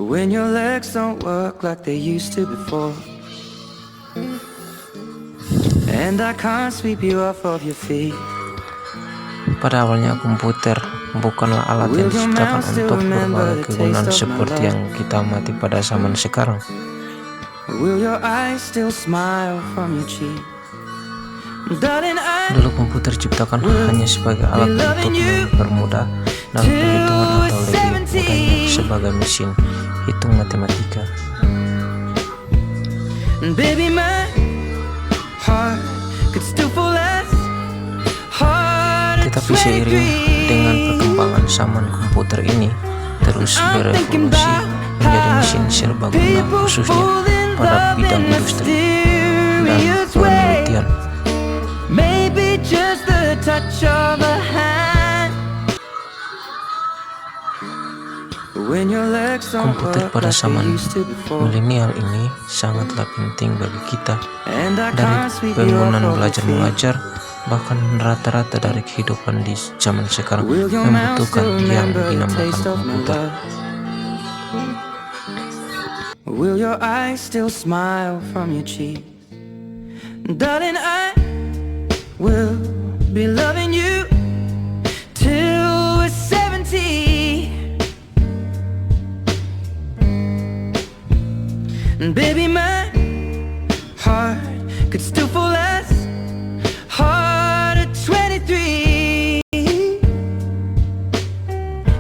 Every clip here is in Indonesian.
When your legs don't work like they used to before, and I can't sweep you off of your feet. Pada awalnya komputer bukanlah alat yang diciptakan untuk berbagai kegunaan seperti yang kita amati pada zaman sekarang. Will your eyes still smile from your cheek? Darling, Dulu komputer diciptakan hanya sebagai alat untuk mempermudah dalam perhitungan atau lebih mudahnya sebagai mesin hitung matematika. baby, my heart could still fall as hard. Tetapi seiring dengan perkembangan zaman komputer ini terus berevolusi menjadi mesin serbaguna khususnya pada bidang industri dan penelitian. Maybe just the touch of a hand. When your legs don't Komputer work pada like they zaman used to before, milenial ini sangatlah penting bagi kita, and I dari can't sweep you off penggunaan of your belajar feet. mengajar bahkan rata-rata dari kehidupan di zaman sekarang Will your mouth membutuhkan still yang remember the dinamakan taste of my komputer. love? Will your eyes still smile from your cheek? Darling, I will be loving you till we're 70. And baby, my heart could still fall as hard at 23.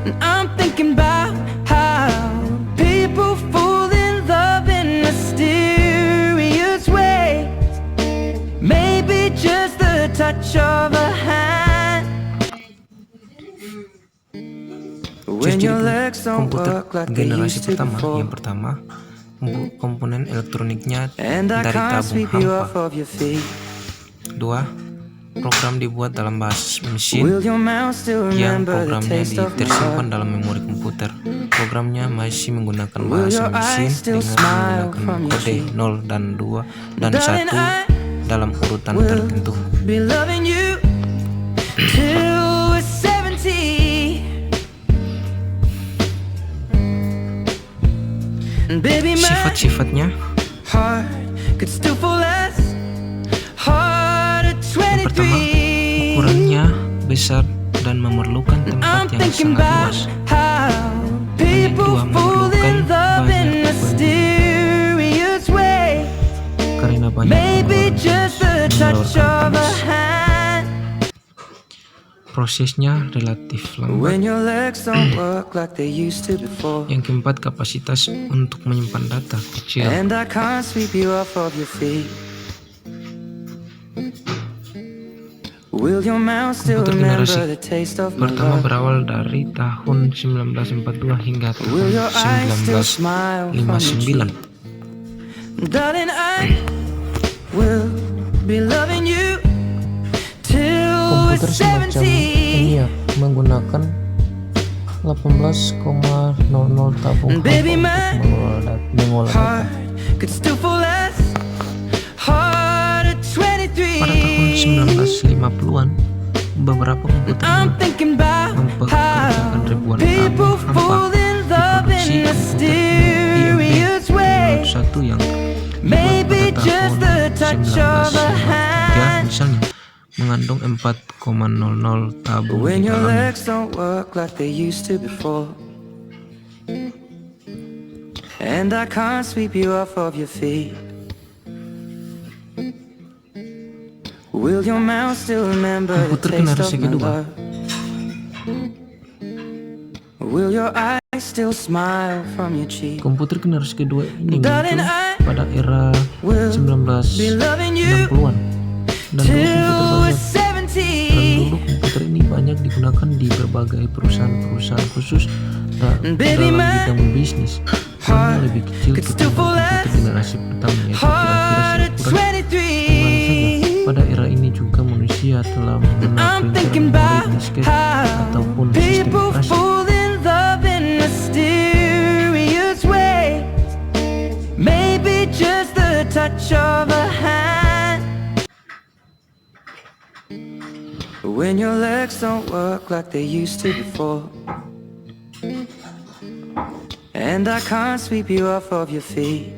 And I'm thinking about how people fall in love in mysterious ways. Maybe just the touch of a hand. When Jadi your legs don't komputer work like they generasi used to pertama, before, yang pertama komponen elektroniknya and I dari can't tabung sweep you off hampa. of your feet. 2. Program dibuat dalam bahasa mesin Will your mouth still yang remember the programnya taste of my tersimpan love? dalam memori komputer. Programnya masih menggunakan Will bahasa your mesin eyes still dengan smile menggunakan from your kode cheek? 0 dan 2 dan Darling, 1 I dalam urutan will tertentu. be loving you till we're 70. And baby, my Sifat-sifatnya heart could still fall as hard at yang pertama, 23. ukurannya besar dan memerlukan I'm tempat yang thinking sangat about luas. how Yang people kedua, fall memerlukan in love banyak in frekuensi mysterious ways. karena banyak Maybe just the touch mengeluarkan of a panas. hand. Prosesnya relatif lambat. When your legs don't work like they used to before, Yang keempat, kapasitas untuk menyimpan data kecil. and I can't sweep you off of your feet. Will your mouth still Komputer remember generasi the taste of my pertama love? berawal dari tahun 1942 hingga tahun Will your eyes still smile from your cheek? 1959. Darling, I will be loving you till we're Komputer semacam 70. ENIAC menggunakan 18,00 tabung hampa Baby, untuk my mengolah heart data. could still fall as hard at 23. Pada tahun 1950-an, beberapa komputer I'm thinking about mempekerjakan how ribuan people tabung fall hampa in love diproduksi in komputer mysterious ways. IMP 1 yang Maybe dibuat just pada the tahun touch of a 1953 hand. misalnya mengandung 4,00 tabung When di your dalamnya. legs don't work like they used to before, and I can't sweep you off of your feet. Will your mouth still remember the Komputer taste of generasi my kedua. love? Will your eyes still smile from your cheek? Komputer generasi kedua ini Darling, muncul I pada era will be loving you 1960-an dan dulu till we're komputer 70. ini banyak digunakan di berbagai perusahaan-perusahaan khusus Baby, dalam my bidang bisnis. Ukurannya lebih kecil could still ketimbang fall komputer as generasi pertama, yaitu hard kira-kira at seukuran dimana saja. 23. Pada era ini juga manusia telah mengenal I'm printer, thinking memori, about disket, how ataupun sistem people operasi. fall in love in mysterious ways. Maybe just the touch of a hand. When your legs don't work like they used to before, and I can't sweep you off of your feet.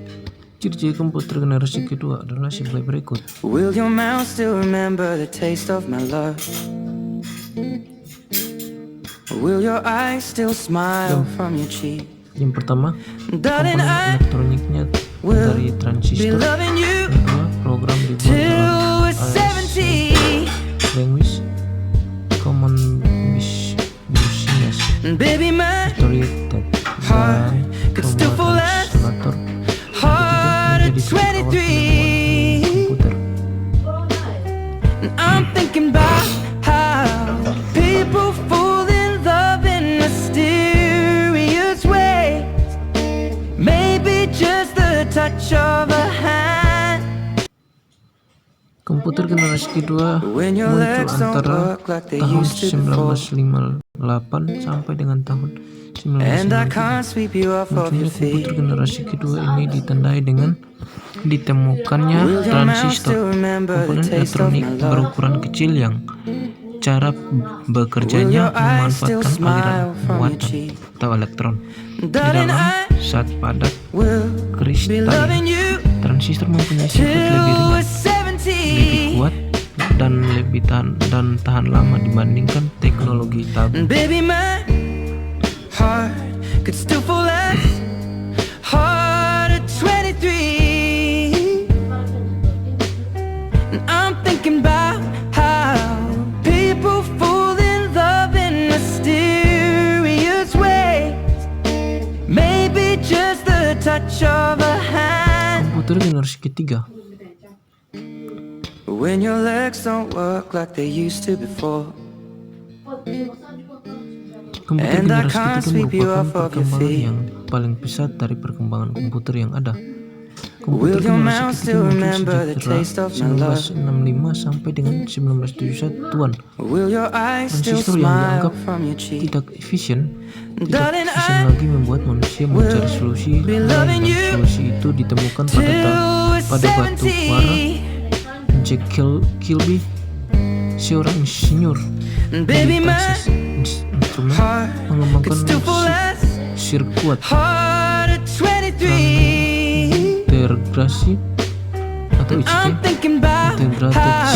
Ciri-ciri komputer generasi kedua adalah sebagai berikut. Will your mouth still remember the taste of my love? Will your eyes still smile from your cheek? Yang pertama, Darling, komponen I elektroniknya dari be transistor. loving you Yang kedua, program dibuat till dalam we're 70. language common business And baby, my oriented heart dan could still fall as translator. hard at Menjadi titik awal 23. komputer. And I'm thinking about how people fall in love in mysterious ways. Maybe just the touch of a hand. Komputer generasi kedua When your muncul legs don't antara work like they tahun used to before. 1958 sampai dengan tahun And I 1993. can't sweep you off of Munculnya your komputer feet. generasi kedua ini ditandai dengan ditemukannya Will your mouth transistor, still remember the komponen taste of elektronik my love? berukuran kecil yang cara Will bekerjanya your eyes still memanfaatkan aliran smile from your muatan cheek? atau elektron di Darling, dalam I zat padat will be kristal. loving you Transistor mempunyai sifat lebih till ringan, we're lebih 70. kuat, dan lebih tahan lama dibandingkan teknologi tabung. And baby, my heart could still fall as hard at 23. And I'm thinking about how people fall in love in mysterious ways. Maybe just the touch of a hand. Komputer generasi ketiga When your legs don't work like they used to before. Komputer And I generasi can't ketiga sweep you merupakan off of your perkembangan feet. yang paling pesat dari perkembangan komputer yang ada. Will Komputer your generasi mouth ketiga still muncul remember the sejak era taste of my love? 1965 sampai dengan 1971-an. Will your eyes still Transistor yang smile dianggap from your cheek? tidak efisien Darling, lagi membuat manusia mencari solusi be lain, loving dan you solusi itu ditemukan till we're pada batu bara. 70. Jack Kilby, seorang insinyur And di baby, my Texas Instrument, heart mengembangkan could still fall as sirkuit hard at 23. integrasi atau I'm ICT thinking about Integrated how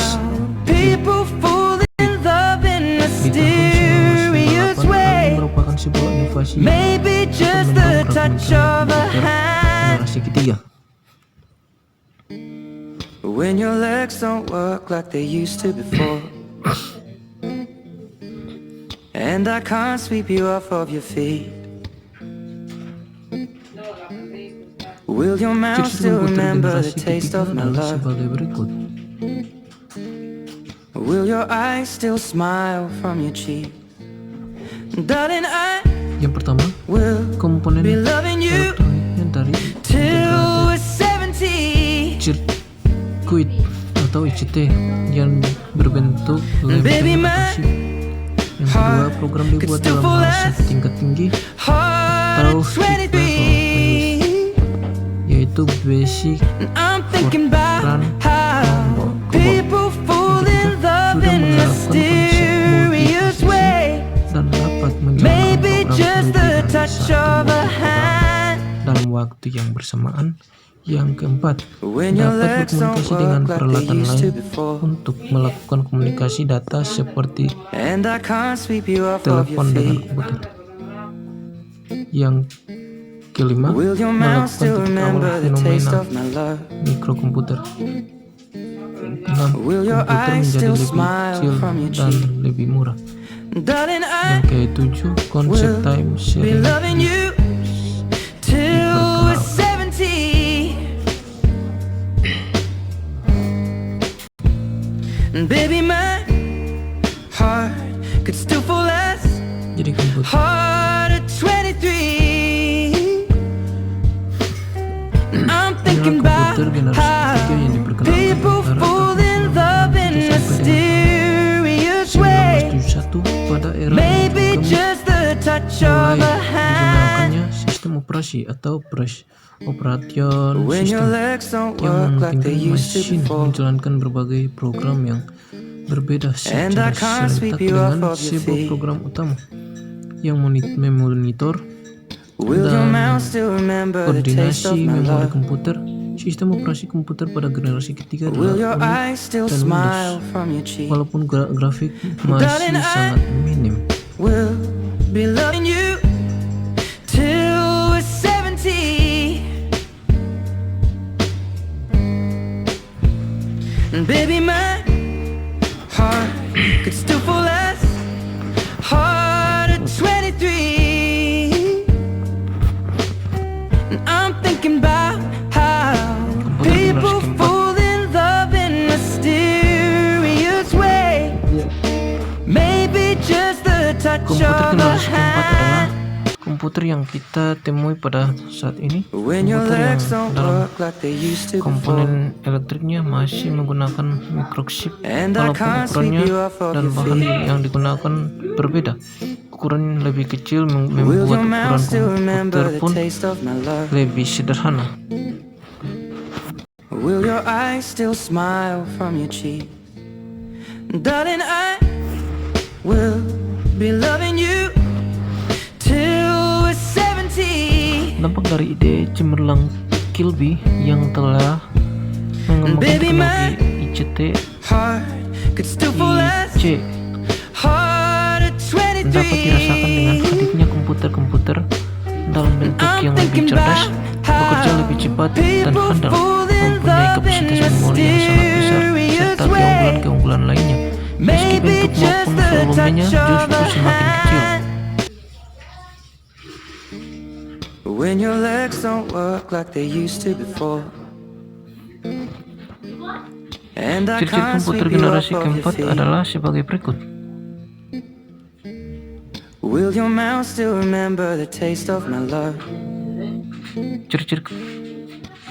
people fall in love in di tahun mysterious 1998. Hal ini ways. merupakan sebuah inovasi Maybe just the untuk touch mendongkrak of a komputer hand. generasi ketiga. When your legs don't work like they used to before. And I can't sweep you off of your feet. Will your mouth Ciri-ciri still komputer remember the generasi taste ketiga of my adalah love? sebagai berikut. Will your eyes still smile from your cheek? Darling, I Yang pertama, will komponen be loving you elektroniknya dari till we're 70. sirkuit atau ICT yang berbentuk Baby, lem my atau chip. Yang kedua, program dibuat dalam bahasa tingkat tinggi Hard atau at high level language, 23. yaitu basic. I'm thinking about Fortran, how COBOL. people fall in love Sudah in menerapkan konsep mysterious multiposisi ways. dan dapat menjalankan Maybe program just lebih the dari touch satu of a multiprogram hand. dalam waktu yang bersamaan. Yang keempat, When your dapat legs don't berkomunikasi dengan work like they peralatan used to lain before. untuk melakukan komunikasi data seperti And I can't sweep you off of your telepon dengan feet. komputer. Yang kelima, Will your mouth melakukan still titik awal remember the taste fenomena of my love? mikrokomputer. Enam, Will your komputer eyes menjadi still lebih smile kecil from your dan cheek? lebih murah. Darling, Yang I ketujuh, konsep will time be sharing loving you till we're 70. And baby, my heart could still fall as jadi komputer. hard at 23. And I'm thinking Inilah about komputer generasi how ketiga yang diperkenalkan people antara fall tahun in love in 1997 sampai mysterious dengan ways. 1971 pada era Maybe yang just the touch of mulai a hand. digunakannya sistem operasi atau operation When your system legs don't yang work like they memungkinkan used to mesin before. menjalankan berbagai program yang berbeda And I secara can't serentak sweep you off dengan of your sebuah feet. program utama yang memonitor Will your dan mouth still remember the taste of koordinasi my memori love? komputer. Sistem operasi komputer pada generasi ketiga Will adalah your Unix eyes still dan smile Windows, from your cheek? walaupun grafik masih sangat minim. We'll be loving you till we're 70. And baby, my heart could still fall as hard at 23. And I'm thinking about how people fall in love in mysterious ways. Maybe just the touch Komputer of a generasi keempat adalah hand. komputer yang kita temui pada saat ini. When your Komputer yang legs don't dalam work like they used to before. komponen elektriknya masih menggunakan microchip, And I walaupun can't ukurannya sweep you off of dan your bahan feet. yang digunakan berbeda. Ukuran lebih kecil Will membuat your ukuran mouth still komputer remember the pun taste of my love? lebih sederhana. Will your eyes still smile from your cheek? Darling, I will be loving you till we're 70. Dampak dari ide cemerlang Kilby yang telah mengembangkan Baby, teknologi ICT Heart could still fall as IC hard at dapat dirasakan dengan 23. hadirnya komputer-komputer dalam bentuk yang lebih cerdas, bekerja lebih cepat dan handal, mempunyai kapasitas memori yang sangat besar, serta keunggulan-keunggulan lainnya. Meski bentuk maupun volumenya justru semakin kecil. When your legs don't work like they used to before. And I Ciri-ciri can't komputer sweep you off generasi of your keempat feet. adalah sebagai berikut. Will your mouth still remember the taste of my love? Ciri-ciri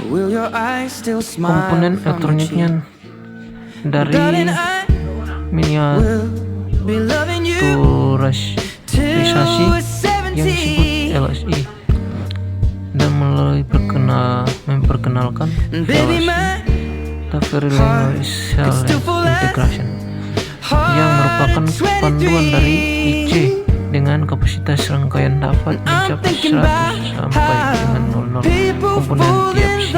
Will your eyes still smile komponen from your cheek? elektroniknya dari Darling, I will be loving you miniaturisasi till we're yang disebut 70. LSI dan melalui memperkenalkan Baby, VLSI my atau Very Language Cell Integration yang merupakan panduan dari IC dengan kapasitas rangkaian dapat mencapai 100 sampai dengan 00 komponen tiap chip.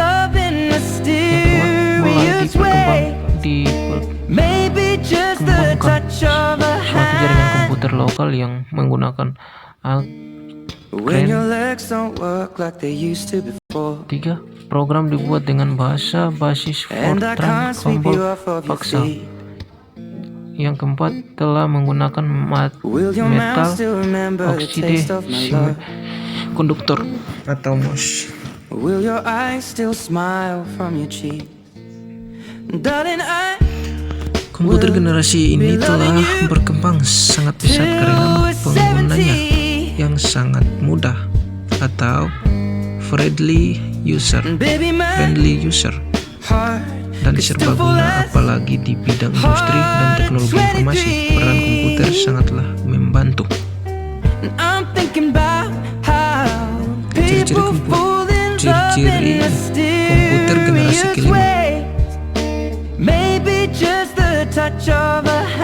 Yang kedua, mulai dikembangkan suatu jaringan komputer lokal yang menggunakan When your legs don't work like they used to before. 3. Program dibuat dengan bahasa basis And I Fortran can't sweep you Humble off of your Paksa. feet. Yang keempat, telah menggunakan Will your metal mouth still remember the taste of my love? konduktor atau MOS. Will your eyes still smile from your cheek? Darling, I Komputer generasi ini telah berkembang sangat pesat karena penggunanya yang sangat mudah atau friendly user heart dan serbaguna, apalagi di bidang industri dan teknologi informasi. Peran komputer sangatlah membantu. Ciri-ciri komputer generasi kelima.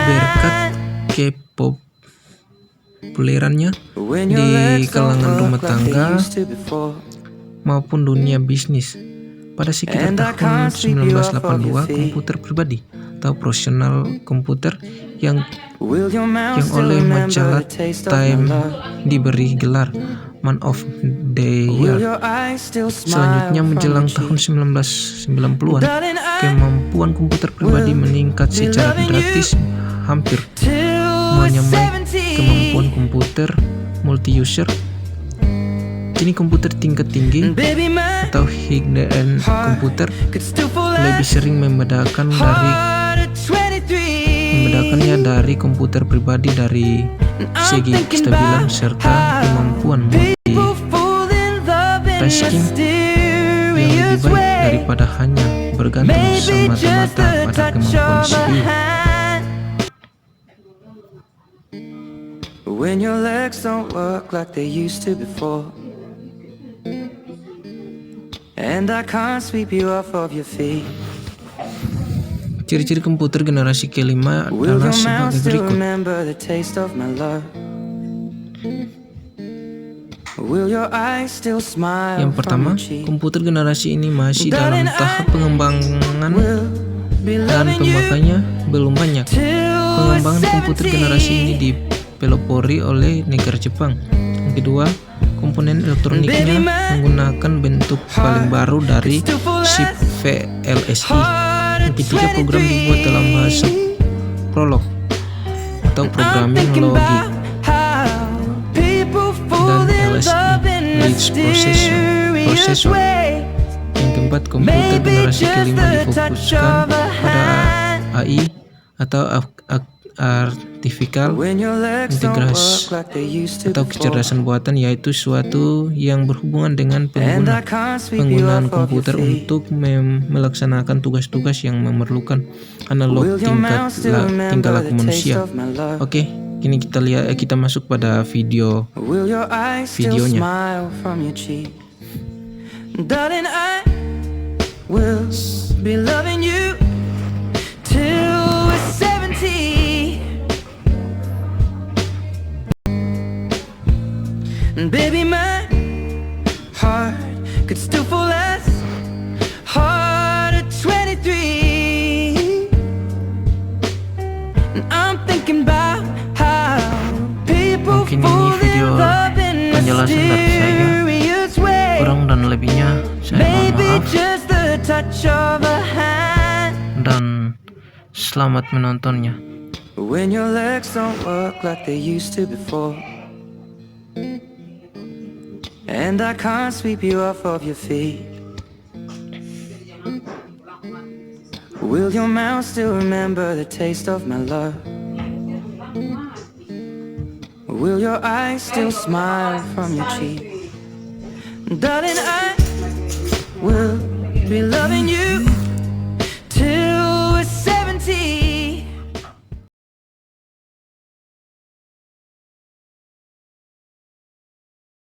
Berkat kepopulerannya di kalangan rumah tangga maupun dunia bisnis, pada sekitar tahun 1982 komputer pribadi atau personal komputer yang oleh majalah Time diberi gelar Man of the Year. Selanjutnya menjelang tahun 1990-an, kemampuan komputer pribadi meningkat secara drastis, hampir menyamai kemampuan komputer multi-user. Kini komputer tingkat tinggi atau high-end komputer lebih sering membedakannya dari komputer pribadi dari segi kestabilan serta kemampuan multitasking yang lebih baik daripada hanya bergantung semata-mata pada kemampuan CPU. When your legs don't work like they used to before, and I can't sweep you off of your feet. Ciri-ciri komputer generasi kelima adalah sebagai berikut. Will your eyes still smile Yang pertama, from your cheek? komputer generasi ini masih dalam tahap pengembangan Will be dan loving you pemakainya belum banyak. till we're Pengembangan komputer generasi ini 17. dipelopori oleh negara Jepang. Yang kedua, komponen elektroniknya menggunakan bentuk paling baru dari chip VLSI. Yang ketiga, program dibuat dalam bahasa Prolog atau programming logic dan LSI Leeds Processor. Yang keempat, komputer generasi kelima difokuskan pada AI atau artificial intelligence atau kecerdasan buatan, yaitu suatu yang berhubungan dengan penggunaan komputer untuk melaksanakan tugas-tugas yang memerlukan analog tingkah laku manusia. Oke, kini kita masuk pada videonya. Darling, I will be loving you till we're 70. And baby, my heart could still fall as hard at 23. And I'm thinking about how people Mungkin ini fall video in love in penjelasan dari saya. mysterious ways. Kurang dan lebihnya saya mohon Maybe maaf, just the touch of a hand. dan selamat menontonnya. When your legs don't work like they used to before, and I can't sweep you off of your feet, will your mouth still remember the taste of my love? Will your eyes still smile from your cheek? Darling, I will be loving you